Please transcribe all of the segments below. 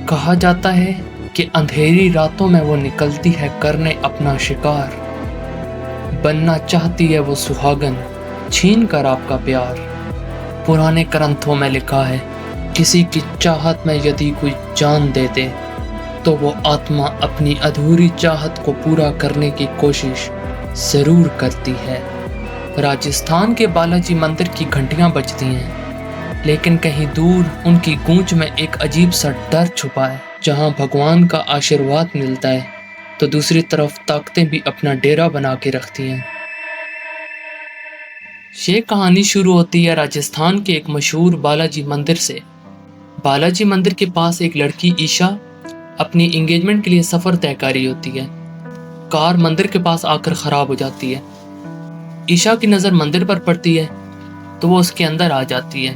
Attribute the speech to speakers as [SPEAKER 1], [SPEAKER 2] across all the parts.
[SPEAKER 1] कहा जाता है कि अंधेरी रातों में वो निकलती है करने अपना शिकार। बनना चाहती है वो सुहागन, छीन कर आपका प्यार। पुराने ग्रंथों में लिखा है, किसी की चाहत में यदि कोई जान दे दे तो वो आत्मा अपनी अधूरी चाहत को पूरा करने की कोशिश जरूर करती है। राजस्थान के बालाजी मंदिर की घंटियां बजती हैं, लेकिन कहीं दूर उनकी गूंज में एक अजीब सा डर छुपा है। जहां भगवान का आशीर्वाद मिलता है तो दूसरी तरफ ताकतें भी अपना डेरा बना के रखती हैं। ये कहानी शुरू होती है राजस्थान के एक मशहूर बालाजी मंदिर से। बालाजी मंदिर के पास एक लड़की ईशा अपनी एंगेजमेंट के लिए सफर तय कर रही होती है। कार मंदिर के पास आकर खराब हो जाती है। ईशा की नज़र मंदिर पर पड़ती है तो वो उसके अंदर आ जाती है।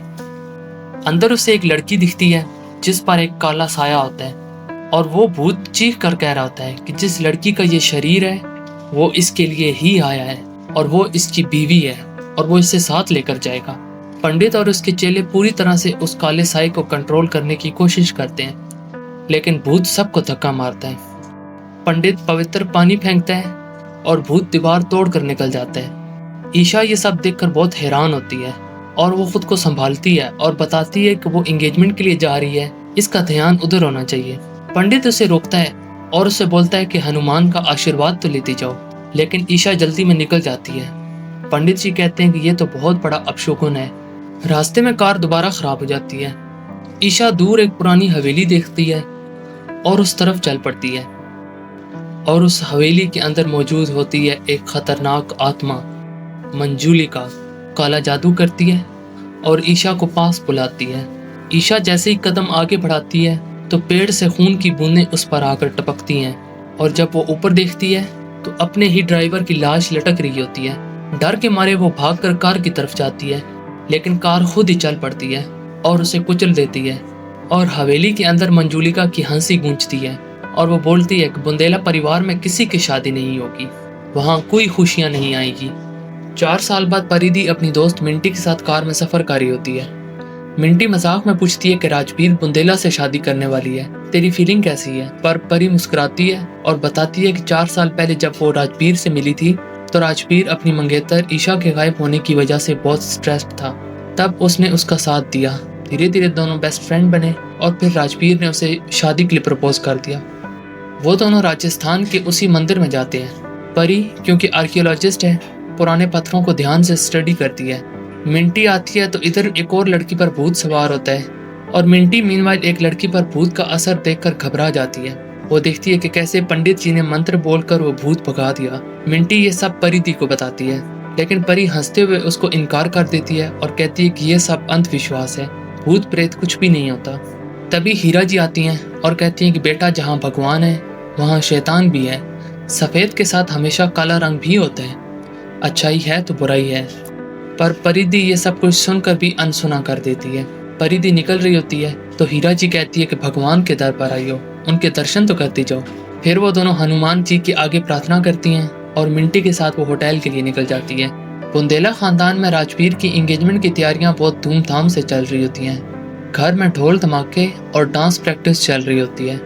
[SPEAKER 1] अंदर उसे एक लड़की दिखती है जिस पर एक काला साया होता है, और वो भूत चीख कर कह रहा होता है कि जिस लड़की का ये शरीर है वो इसके लिए ही आया है और वो इसकी बीवी है और वो इसे साथ लेकर जाएगा। पंडित और उसके चेले पूरी तरह से उस काले साए को कंट्रोल करने की कोशिश करते हैं, लेकिन भूत सबको धक्का मारता है। पंडित पवित्र पानी फेंकता है और भूत दीवार तोड़ कर निकल जाता है। ईशा ये सब देखकर बहुत हैरान होती है और वो खुद को संभालती है और बताती है कि वो एंगेजमेंट के लिए जा रही है, इसका ध्यान उधर होना चाहिए। पंडित उसे रोकता है और उसे बोलता है कि हनुमान का आशीर्वाद तो लेती जाओ, लेकिन ईशा जल्दी में निकल जाती है। पंडित जी कहते हैं कि ये तो बहुत बड़ा अपशकुन है। रास्ते में कार दोबारा खराब हो जाती है। ईशा दूर एक पुरानी हवेली देखती है और उस तरफ चल पड़ती है, और उस हवेली के अंदर मौजूद होती है एक खतरनाक आत्मा मंजूलिका। काला जादू करती है और ईशा को पास बुलाती है। ईशा जैसे ही कदम आगे बढ़ाती है तो पेड़ से खून की बूंदें उस पर आकर टपकती हैं, और जब वो ऊपर देखती है तो अपने ही ड्राइवर की लाश लटक रही होती है। डर के मारे वो भागकर कार की तरफ जाती है, लेकिन कार खुद ही चल पड़ती है और उसे कुचल देती है। और हवेली के अंदर मंजूलिका की हंसी गूंजती है और वो बोलती है कि बुंदेला परिवार में किसी की शादी नहीं होगी, वहाँ कोई खुशियाँ नहीं आएगी। 4 साल बाद परिधि अपनी दोस्त मिंटी के साथ कार में सफर कर रही होती है। मिंटी मजाक में पूछती है कि राजवीर बुंदेला से शादी करने वाली है, तेरी फीलिंग कैसी है? पर परी मुस्कुराती है और बताती है कि 4 साल पहले जब वो राजवीर से मिली थी तो राजवीर अपनी मंगेतर ईशा के गायब होने की वजह से बहुत स्ट्रेस्ड था। तब उसने उसका साथ दिया। धीरे धीरे दोनों बेस्ट फ्रेंड बने और फिर राजवीर ने उसे शादी के लिए प्रपोज कर दिया। वो दोनों राजस्थान के उसी मंदिर में जाते हैं। परी क्योंकि आर्कियोलॉजिस्ट है, पुराने पत्थरों को ध्यान से स्टडी करती है। मिंटी आती है तो इधर एक और लड़की पर भूत सवार होता है, और मिंटी मीनवाइल एक लड़की पर भूत का असर देखकर घबरा जाती है। वो देखती है कि कैसे पंडित जी ने मंत्र बोलकर वो भूत भगा दिया। मिंटी ये सब परिधि को बताती है, लेकिन परी हंसते हुए उसको इनकार कर देती है और कहती है कि ये सब अंधविश्वास है, भूत प्रेत कुछ भी नहीं होता। तभी हीरा जी आती हैं और कहती हैं कि बेटा जहाँ भगवान है वहाँ शैतान भी है, सफ़ेद के साथ हमेशा काला रंग भी होता है, अच्छाई है तो बुराई है। पर परिधि ये सब कुछ सुनकर भी अनसुना कर देती है। परिधि निकल रही होती है तो हीरा जी कहती है कि भगवान के दर पर आइयो, उनके दर्शन तो करती जाओ। फिर वो दोनों हनुमान जी के आगे प्रार्थना करती हैं और मिंटी के साथ वो होटल के लिए निकल जाती है। बुंदेला खानदान में राजवीर की एंगेजमेंट की तैयारियां बहुत धूमधाम से चल रही होती हैं। घर में ढोल धमाके और डांस प्रैक्टिस चल रही होती है।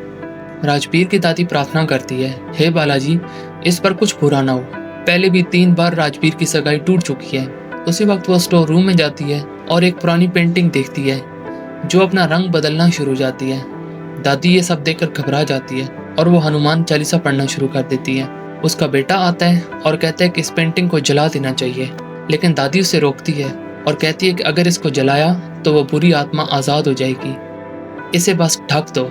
[SPEAKER 1] राजवीर की दादी प्रार्थना करती है, हे बालाजी इस पर कुछ बुरा ना हो, पहले भी 3 बार राजवीर की सगाई टूट चुकी है। उसी वक्त वो स्टोर रूम में जाती है और एक पुरानी पेंटिंग देखती है जो अपना रंग बदलना शुरू हो जाती है। दादी ये सब देखकर घबरा जाती है और वो हनुमान चालीसा पढ़ना शुरू कर देती है। उसका बेटा आता है और कहता है कि इस पेंटिंग को जला देना चाहिए, लेकिन दादी उसे रोकती है और कहती है कि अगर इसको जलाया तो वो बुरी आत्मा आज़ाद हो जाएगी, इसे बस ढक दो।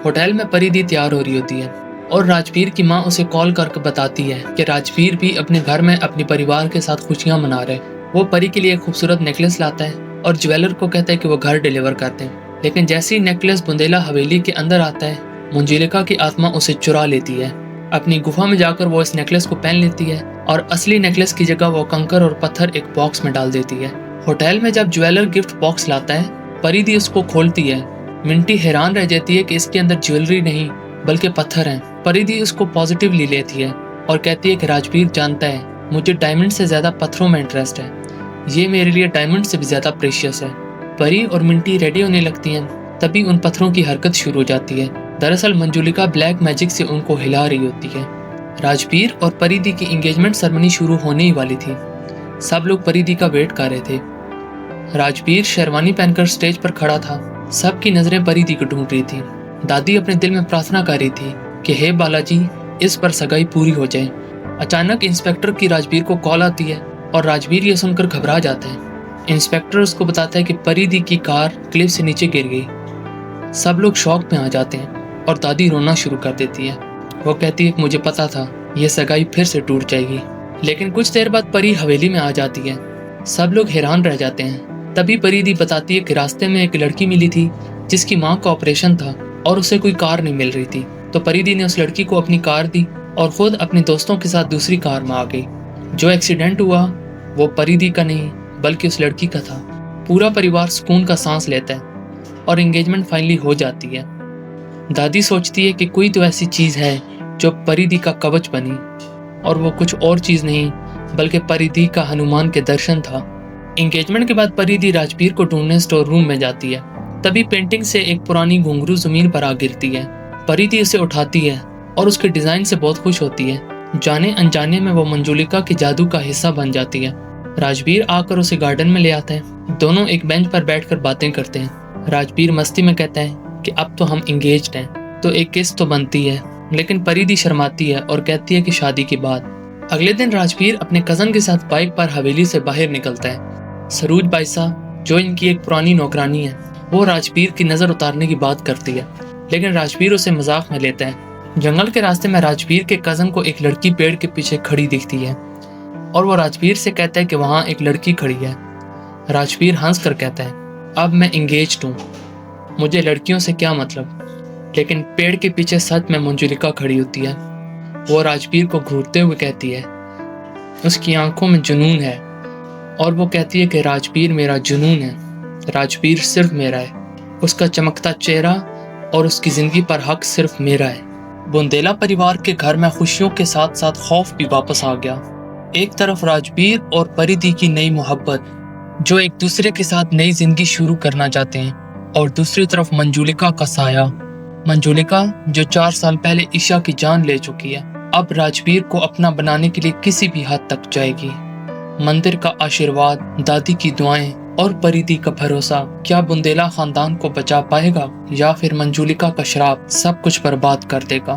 [SPEAKER 1] होटल में परिधि तैयार हो रही होती है और राजवीर की माँ उसे कॉल करके बताती है कि राजवीर भी अपने घर में अपने परिवार के साथ खुशियाँ मना रहे। वो परी के लिए एक खूबसूरत नेकलेस लाता है और ज्वेलर को कहता है कि वो घर डिलीवर करते हैं, लेकिन जैसे ही नेकलेस बुंदेला हवेली के अंदर आता है मंजुलिका की आत्मा उसे चुरा लेती है। अपनी गुफा में जाकर वो इस नेकलेस को पहन लेती है और असली नेकलेस की जगह वो कंकर और पत्थर एक बॉक्स में डाल देती है। होटल में जब ज्वेलर गिफ्ट बॉक्स लाता है परिधि उसको खोलती है। मिंटी हैरान रह जाती है कि इसके अंदर ज्वेलरी नहीं बल्कि पत्थर हैं। परिधि उसको पॉजिटिवली लेती है और कहती है कि राजवीर जानता है मुझे डायमंड से ज़्यादा पत्थरों में इंटरेस्ट है, ये मेरे लिए डायमंड से भी ज़्यादा प्रेशियस है। परी और मिंटी रेडी होने लगती हैं तभी उन पत्थरों की हरकत शुरू हो जाती है। दरअसल मंजुलिका ब्लैक मैजिक से उनको हिला रही होती है। राजबीर और परिधि की एंगेजमेंट सेरेमनी शुरू होने ही वाली थी। सब लोग परिधि का वेट कर रहे थे। राजबीर शेरवानी पहनकर स्टेज पर खड़ा था। सबकी नजरें परिधि को ढूंढ रही थी। दादी अपने दिल में प्रार्थना कर रही थी कि हे बालाजी, इस पर सगाई पूरी हो जाए। अचानक इंस्पेक्टर की राजबीर को कॉल आती है और राजबीर ये सुनकर घबरा जाता है। इंस्पेक्टर उसको बताता है कि परिधि की कार क्लिफ से नीचे गिर गई। सब लोग शॉक में आ जाते हैं और दादी रोना शुरू कर देती है। वो कहती है कि मुझे पता था यह सगाई फिर से टूट जाएगी। लेकिन कुछ देर बाद परी हवेली में आ जाती है। सब लोग हैरान रह जाते हैं। तभी परिधि बताती है कि रास्ते में एक लड़की मिली थी जिसकी माँ का ऑपरेशन था और उसे कोई कार नहीं मिल रही थी। तो परिधि ने उस लड़की को अपनी कार दी और खुद अपने दोस्तों के साथ दूसरी कार में आ गई। जो एक्सीडेंट हुआ वो परिधि का नहीं बल्कि उस लड़की का था। पूरा परिवार सुकून का सांस लेता है और एंगेजमेंट फाइनली हो जाती है। दादी सोचती है कि कोई तो ऐसी चीज है जो परिधि का कवच बनी, और वो कुछ और चीज नहीं बल्कि परिधि का हनुमान के दर्शन था। एंगेजमेंट के बाद परिधि राजबीर को ढूंढने स्टोर रूम में जाती है। तभी पेंटिंग से एक पुरानी घुंघरू जमीन पर आ गिरती है। परिधि उसे उठाती है और उसके डिजाइन से बहुत खुश होती है। जाने अनजाने में वो मंजुलिका के जादू का हिस्सा बन जाती है। राजबीर आकर उसे गार्डन में ले आता है। दोनों एक बेंच पर बैठकर बातें करते हैं। राजबीर मस्ती में कहता है कि अब तो हम एंगेज्ड हैं, तो एक किस तो बनती है। लेकिन परिधि शर्माती है और कहती है कि शादी के बाद। अगले दिन राजबीर अपने कजन के साथ बाइक पर हवेली से बाहर निकलता है। सरूज बाईसा, जो इनकी एक पुरानी नौकरानी है, वो राजबीर की नजर उतारने की बात करती है, लेकिन राजबीर उसे मजाक में लेता है। जंगल के रास्ते में राजबीर के कजन को एक लड़की पेड़ के पीछे खड़ी दिखती है और वो राजबीर से कहता है कि वहाँ एक लड़की खड़ी है। राजबीर हंस कर कहता है, अब मैं एंगेज्ड हूँ, मुझे लड़कियों से क्या मतलब। लेकिन पेड़ के पीछे सच में मंजुलिका खड़ी होती है। वो राजबीर को घूरते हुए कहती है, उसकी आंखों में जुनून है, और वो कहती है कि राजबीर मेरा जुनून है, राजबीर सिर्फ मेरा है, उसका चमकता चेहरा और उसकी जिंदगी पर हक सिर्फ मेरा है। बुंदेला परिवार के घर में खुशियों के साथ साथ खौफ भी वापस आ गया। एक तरफ राजबीर और परिधि की नई मोहब्बत, जो एक दूसरे के साथ नई जिंदगी शुरू करना चाहते हैं, और दूसरी तरफ मंजुलिका का साया, मंजुलिका जो 4 साल पहले ईशा की जान ले चुकी है, अब राजबीर को अपना बनाने के लिए किसी भी हद तक जाएगी। मंदिर का आशीर्वाद, दादी की दुआएं और परिधि का भरोसा, क्या बुंदेला खानदान को बचा पाएगा या फिर मंजुलिका का श्राप सब कुछ बर्बाद कर देगा।